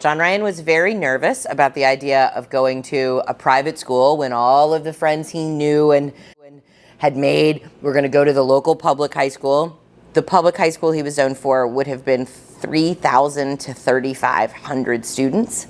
John Ryan was very nervous about the idea of going to a private school when all of the friends he knew and had made were going to go to the local public high school. The public high school he was zoned for would have been 3,000 to 3,500 students.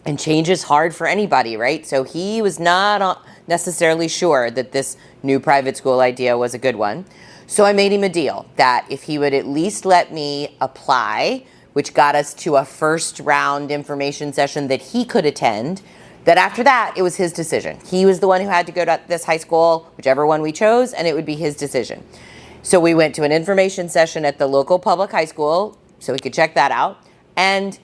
And change is hard for anybody, right? So he was not necessarily sure that this new private school idea was a good one. So I made him a deal that if he would at least let me apply, which got us to a first round information session that he could attend, that after that, it was his decision. He was the one who had to go to this high school, whichever one we chose, and it would be his decision. So we went to an information session at the local public high school, so we could check that out. And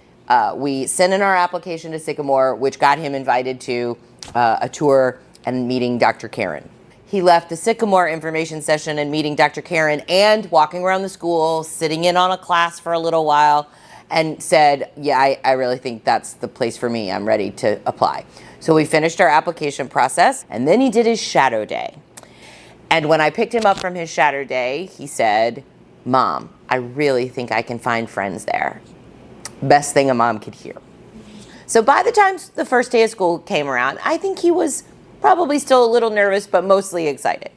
we sent in our application to Sycamore, which got him invited to a tour and meeting Dr. Karen. He left the Sycamore information session and meeting Dr. Karen and walking around the school, sitting in on a class for a little while, and said, yeah, I really think that's the place for me. I'm ready to apply. So we finished our application process, and then he did his shadow day. And when I picked him up from his shadow day, he said, Mom, I really think I can find friends there. Best thing a mom could hear. So by the time the first day of school came around, I think he was probably still a little nervous, but mostly excited.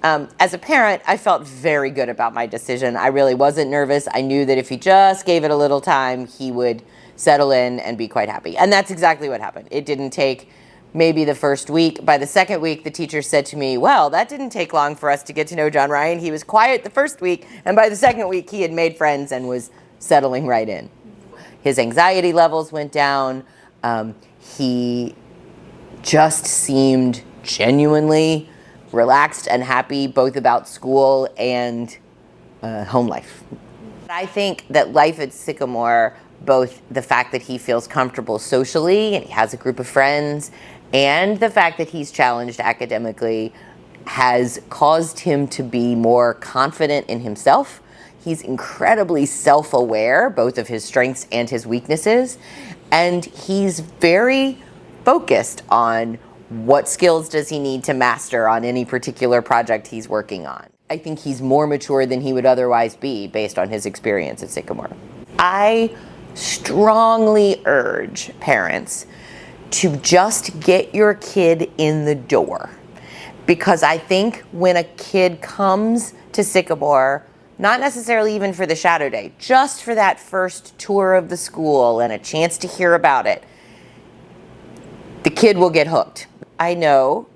As a parent, I felt very good about my decision. I really wasn't nervous. I knew that if he just gave it a little time, he would settle in and be quite happy. And that's exactly what happened. It didn't take maybe the first week. By the second week, the teacher said to me, well, that didn't take long for us to get to know John Ryan. He was quiet the first week, and by the second week, he had made friends and was settling right in. His anxiety levels went down. He just seemed genuinely relaxed and happy, both about school and home life. I think that life at Sycamore, both the fact that he feels comfortable socially and he has a group of friends, and the fact that he's challenged academically, has caused him to be more confident in himself. He's incredibly self-aware, both of his strengths and his weaknesses, and he's very focused on what skills does he need to master on any particular project he's working on. I think he's more mature than he would otherwise be based on his experience at Sycamore. I strongly urge parents to just get your kid in the door, because I think when a kid comes to Sycamore, not necessarily even for the shadow day, just for that first tour of the school and a chance to hear about it, the kid will get hooked. I know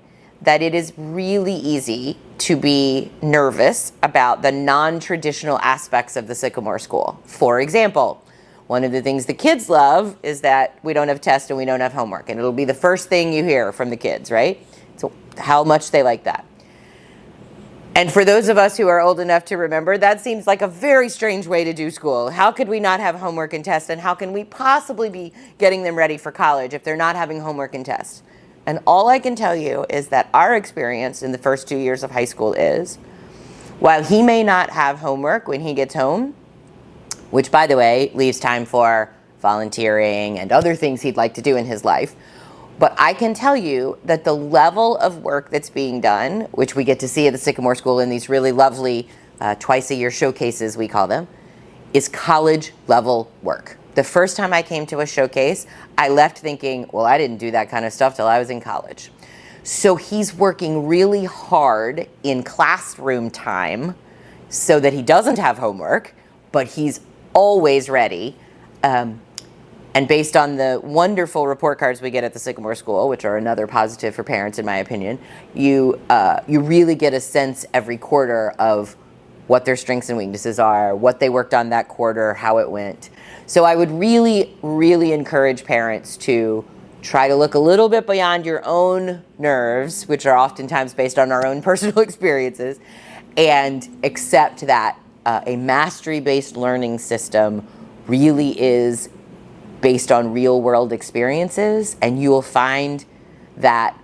that it is really easy to be nervous about the non-traditional aspects of the Sycamore School. For example, one of the things the kids love is that we don't have tests and we don't have homework, and it'll be the first thing you hear from the kids, right? So how much they like that. And for those of us who are old enough to remember, that seems like a very strange way to do school. How could we not have homework and tests, and how can we possibly be getting them ready for college if they're not having homework and tests? And all I can tell you is that our experience in the first 2 years of high school is, while he may not have homework when he gets home, which, by the way, leaves time for volunteering and other things he'd like to do in his life, but I can tell you that the level of work that's being done, which we get to see at the Sycamore School in these really lovely twice-a-year showcases, we call them, is college-level work. The first time I came to a showcase, I left thinking, well, I didn't do that kind of stuff till I was in college. So he's working really hard in classroom time so that he doesn't have homework, but he's always ready. And based on the wonderful report cards we get at the Sycamore School, which are another positive for parents, in my opinion, you really get a sense every quarter of what their strengths and weaknesses are, what they worked on that quarter, how it went. So I would really, really encourage parents to try to look a little bit beyond your own nerves, which are oftentimes based on our own personal experiences, and accept that a mastery-based learning system really is based on real-world experiences, and you will find that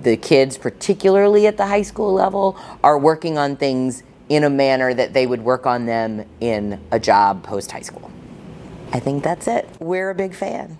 the kids, particularly at the high school level, are working on things in a manner that they would work on them in a job post-high school. I think that's it. We're a big fan.